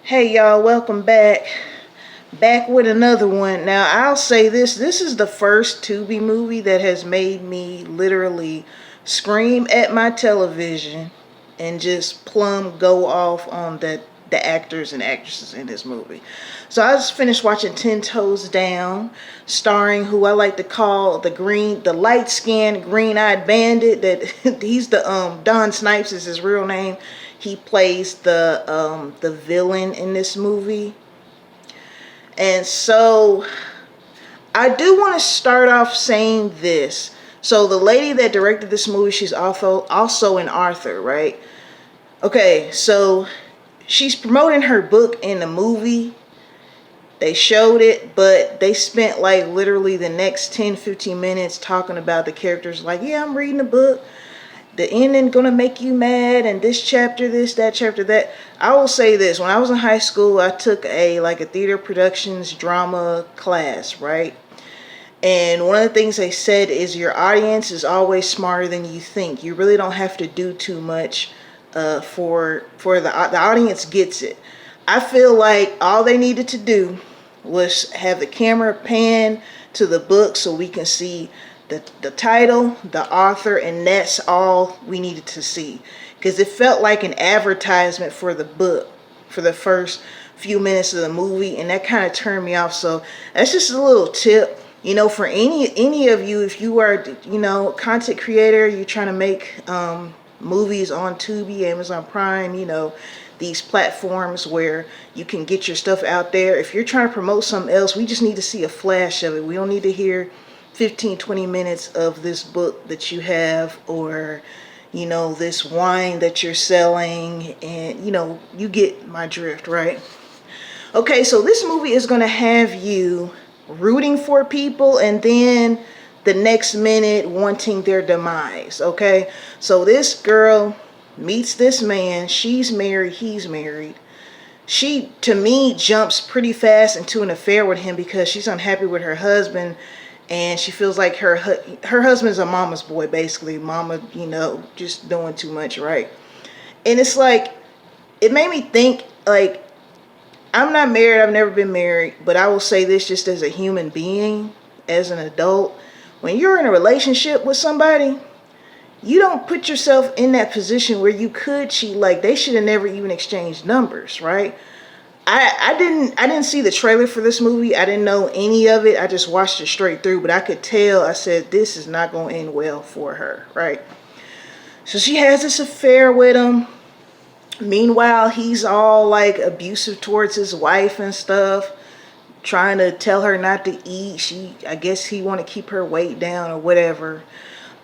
Hey y'all, welcome back. Back with another one. Now I'll say this is the first Tubi movie that has made me literally scream at my television and just plumb go off on the actors and actresses in this movie. So I just finished watching 10 Toes Down, starring who I like to call the light skinned green eyed bandit. That he's the Don Snipes is his real name. He plays the villain in this movie. And so I do want to start off saying this. So the lady that directed this movie, she's also in Arthur, right? Okay, so she's promoting her book in the movie. They showed it, but they spent like literally the next 10-15 minutes talking about the characters like, yeah, I'm reading the book. The ending gonna make you mad, and this chapter this, that chapter that. I will say this: when I was in high school, I took a theater productions drama class, right? And one of the things they said is your audience is always smarter than you think. You really don't have to do too much for the audience gets it. I feel like all they needed to do was have the camera pan to the book so we can see the title, the author, and that's all we needed to see. Because it felt like an advertisement for the book for the first few minutes of the movie, and that kind of turned me off. So that's just a little tip, for any of you, if you are, content creator, you're trying to make movies on Tubi, Amazon Prime, these platforms where you can get your stuff out there. If you're trying to promote something else, we just need to see a flash of it. We don't need to hear 15-20 minutes of this book that you have, or this wine that you're selling, and you get my drift, right? Okay, so this movie is going to have you rooting for people and then the next minute wanting their demise. Okay, so this girl meets this man, she's married, he's married. She, to me, jumps pretty fast into an affair with him because she's unhappy with her husband, and she feels like her husband's a mama's boy, basically. Mama, just doing too much, right? And it's like, it made me think, like, I'm not married, I've never been married, but I will say this just as a human being, as an adult. When you're in a relationship with somebody, you don't put yourself in that position where you could cheat. Like, they should have never even exchanged numbers, right? I didn't see the trailer for this movie. I didn't know any of it. I just watched it straight through, but I could tell, I said, this is not going to end well for her, right? So she has this affair with him. Meanwhile, he's all like abusive towards his wife and stuff, trying to tell her not to eat. I guess he want to keep her weight down or whatever.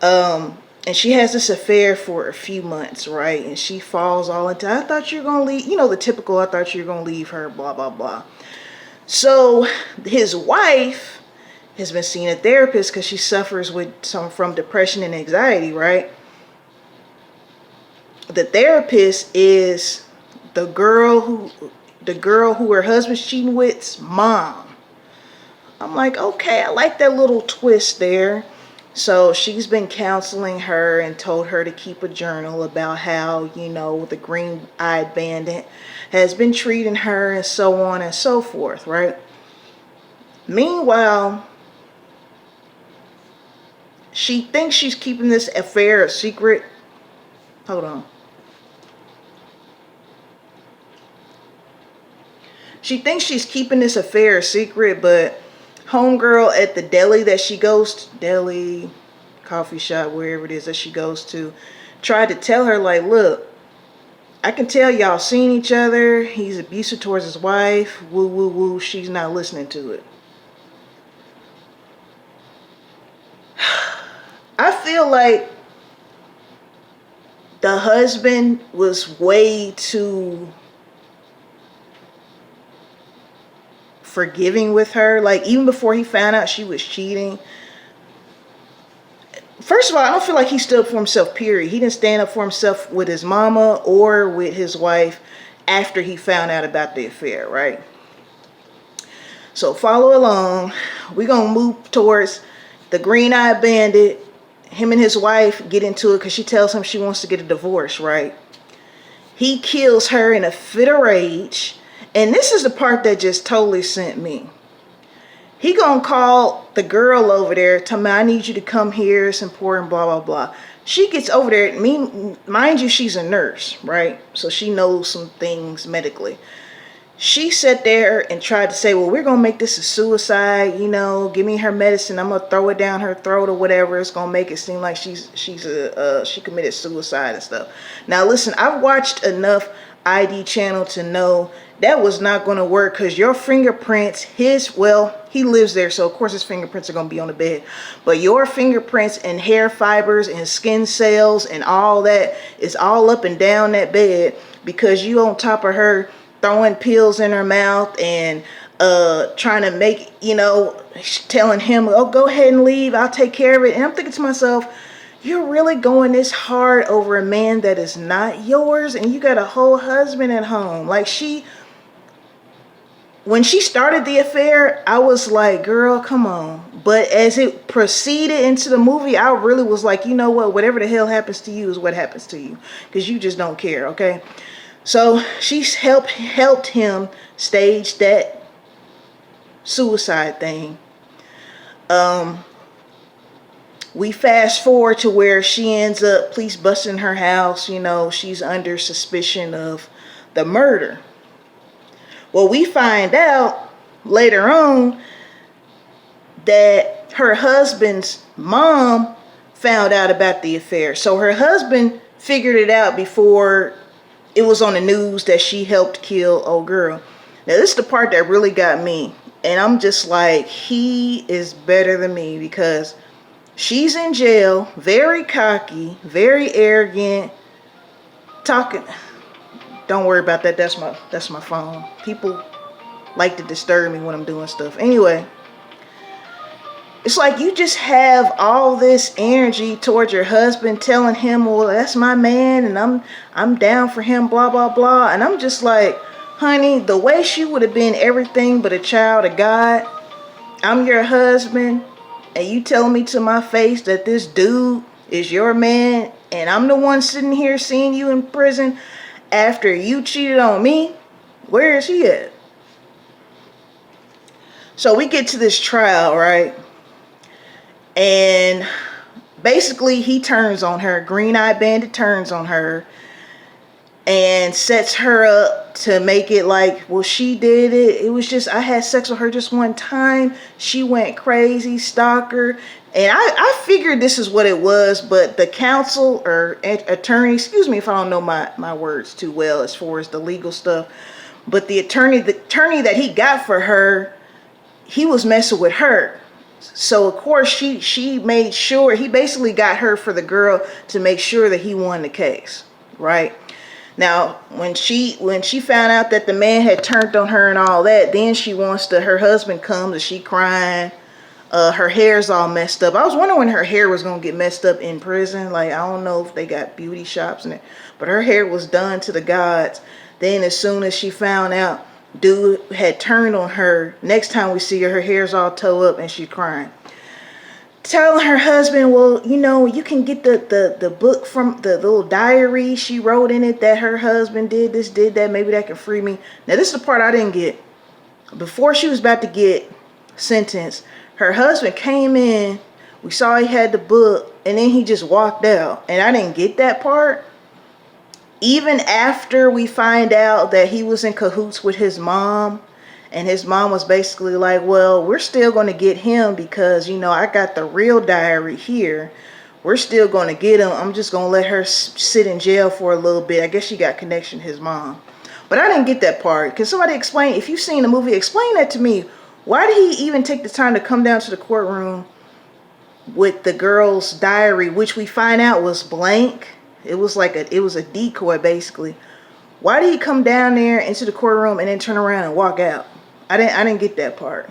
And she has this affair for a few months, right? And she falls all into, I thought you were going to leave, the typical, I thought you were going to leave her, blah, blah, blah. So his wife has been seeing a therapist because she suffers from depression and anxiety, right? The therapist is the girl who her husband's cheating with's mom. I'm like, okay, I like that little twist there. So she's been counseling her and told her to keep a journal about how, the green-eyed bandit has been treating her and so on and so forth, right? Meanwhile, she thinks she's keeping this affair a secret. Hold on. She thinks she's keeping this affair a secret, but homegirl at the deli that she goes to, deli, coffee shop, wherever it is that she goes to, tried to tell her, like, look, I can tell y'all seen each other. He's abusive towards his wife. Woo, woo, woo. She's not listening to it. I feel like the husband was way too forgiving with her. Like, even before he found out she was cheating. First of all, I don't feel like he stood up for himself, period. He didn't stand up for himself with his mama or with his wife after he found out about the affair, right? So follow along. We're going to move towards the green-eyed bandit. Him and his wife get into it because she tells him she wants to get a divorce, right? He kills her in a fit of rage. And this is the part that just totally sent me. He gonna call the girl over there, tell me, I need you to come here, it's important, blah, blah, blah. She gets over there, mind you, she's a nurse, right? So she knows some things medically. She sat there and tried to say, well, we're going to make this a suicide, you know, give me her medicine. I'm going to throw it down her throat or whatever. It's going to make it seem like she committed suicide and stuff. Now, listen, I've watched enough ID channel to know that was not going to work because your fingerprints, he lives there, so of course his fingerprints are going to be on the bed. But your fingerprints and hair fibers and skin cells and all that is all up and down that bed because you on top of her throwing pills in her mouth and trying to make, you know, telling him, oh, go ahead and leave, I'll take care of it. And I'm thinking to myself, you're really going this hard over a man that is not yours, and you got a whole husband at home. Like, when she started the affair, I was like, girl, come on. But as it proceeded into the movie, I really was like, you know what, whatever the hell happens to you is what happens to you, because you just don't care, okay? So she's helped him stage that suicide thing. We fast forward to where she ends up police busting her house. You know, she's under suspicion of the murder. Well, we find out later on that her husband's mom found out about the affair. So her husband figured it out before it was on the news that she helped kill old girl. Now, this is the part that really got me. And I'm just like, he is better than me because she's in jail, very cocky, very arrogant, talking. Don't worry about that. That's my phone. People like to disturb me when I'm doing stuff. Anyway, it's like you just have all this energy towards your husband, telling him, well, that's my man and I'm down for him, blah, blah, blah. And I'm just like, honey, the way she would have been everything but a child of God. I'm your husband and you telling me to my face that this dude is your man and I'm the one sitting here seeing you in prison after you cheated on me. Where is he at? So we get to this trial, right? And basically he turns on her. Green-eyed bandit turns on her and sets her up to make it like, well, she did it. It was just, I had sex with her just one time. She went crazy, stalker. And I figured this is what it was, but the counsel or attorney, excuse me if I don't know my words too well as far as the legal stuff, but the attorney that he got for her, he was messing with her. So of course she made sure, he basically got her for the girl to make sure that he won the case, right? Now, when she found out that the man had turned on her and all that, then she wants her husband comes and she crying. Her hair's all messed up. I was wondering when her hair was going to get messed up in prison. Like, I don't know if they got beauty shops in it, but her hair was done to the gods. Then as soon as she found out dude had turned on her, next time we see her, her hair's all towed up and she's crying. Telling her husband, well, you know, you can get the book from the little diary she wrote in it that her husband did this, did that. Maybe that can free me. Now, this is the part I didn't get. Before she was about to get sentenced, her husband came in. We saw he had the book, and then he just walked out. And I didn't get that part. Even after we find out that he was in cahoots with his mom, and his mom was basically like, well, we're still going to get him because, you know, I got the real diary here. We're still going to get him. I'm just going to let her sit in jail for a little bit. I guess she got connection to his mom. But I didn't get that part. Can somebody explain? If you've seen the movie, explain that to me. Why did he even take the time to come down to the courtroom with the girl's diary, which we find out was blank? It was like it was a decoy, basically. Why did he come down there into the courtroom and then turn around and walk out? I didn't get that part.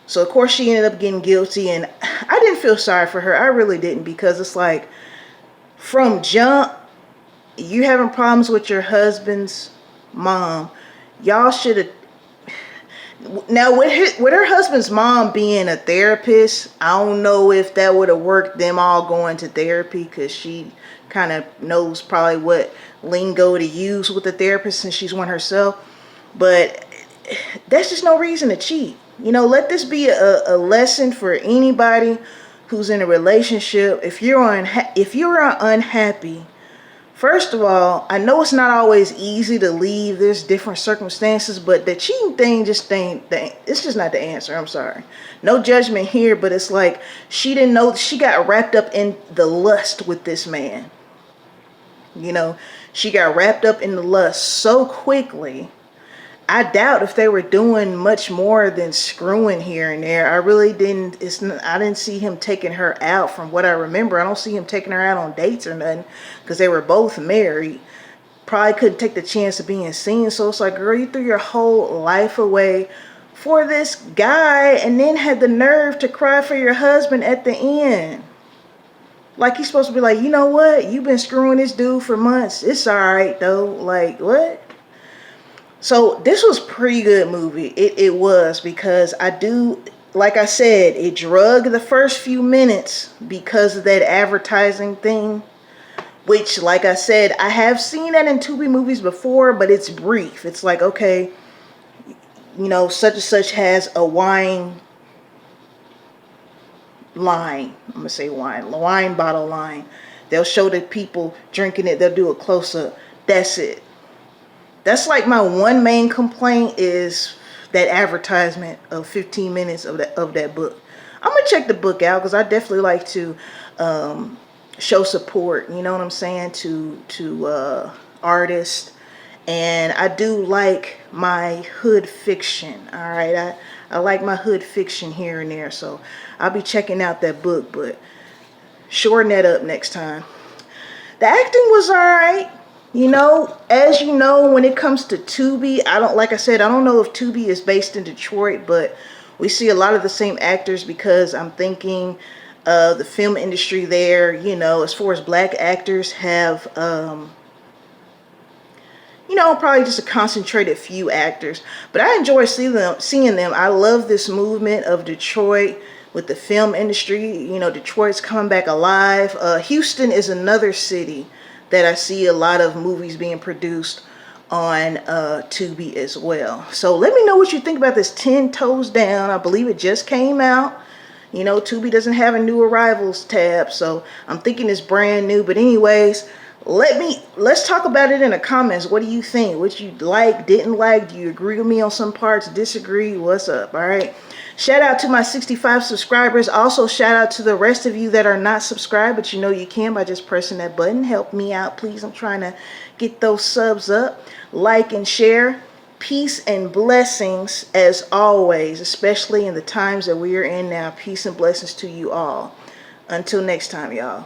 So of course she ended up getting guilty, and I didn't feel sorry for her. I really didn't, because it's like from jump, you having problems with your husband's mom. Y'all should have. Now, with her husband's mom being a therapist, I don't know if that would have worked, them all going to therapy, because she kind of knows probably what lingo to use with the therapist since she's one herself. But that's just no reason to cheat. You know, let this be a lesson for anybody who's in a relationship. If you're unhappy, first of all, I know it's not always easy to leave. There's different circumstances, but the cheating thing just ain't. It's just not the answer. I'm sorry. No judgment here, but it's like she didn't know. She got wrapped up in the lust with this man. You know, she got wrapped up in the lust so quickly. I doubt if they were doing much more than screwing here and there. I really didn't. I didn't see him taking her out. From what I remember, I don't see him taking her out on dates or nothing, because they were both married. Probably couldn't take the chance of being seen. So it's like, girl, you threw your whole life away for this guy, and then had the nerve to cry for your husband at the end. Like, he's supposed to be like, you know what? You've been screwing this dude for months. It's all right though. Like, what? So this was a pretty good movie. It was, because I do, like I said, it drug the first few minutes because of that advertising thing. Which, like I said, I have seen that in Tubi movies before, but it's brief. It's like, okay, you know, such and such has a wine line. I'm going to say wine bottle line. They'll show the people drinking it. They'll do a close-up. That's it. That's like my one main complaint, is that advertisement of 15 minutes of that book. I'm going to check the book out, because I definitely like to show support, you know what I'm saying, to artists. And I do like my hood fiction. All right, I like my hood fiction here and there, so I'll be checking out that book, but shorten that up next time. The acting was all right. You know, as you know, when it comes to Tubi, like I said, I don't know if Tubi is based in Detroit, but we see a lot of the same actors, because I'm thinking the film industry there, you know, as far as black actors have, you know, probably just a concentrated few actors. But I enjoy seeing them. I love this movement of Detroit with the film industry. You know, Detroit's coming back alive. Houston is another city that I see a lot of movies being produced on Tubi as well. So let me know what you think about this 10 Toes Down. I believe it just came out. You know, Tubi doesn't have a new arrivals tab, so I'm thinking it's brand new. But anyways, let's talk about it in the comments. What do you think? What you like, didn't like? Do you agree with me on some parts, disagree? What's up? All right. Shout out to my 65 subscribers. Also, shout out to the rest of you that are not subscribed, but you know you can by just pressing that button. Help me out, please. I'm trying to get those subs up. Like and share. Peace and blessings as always, especially in the times that we are in now. Peace and blessings to you all. Until next time, y'all.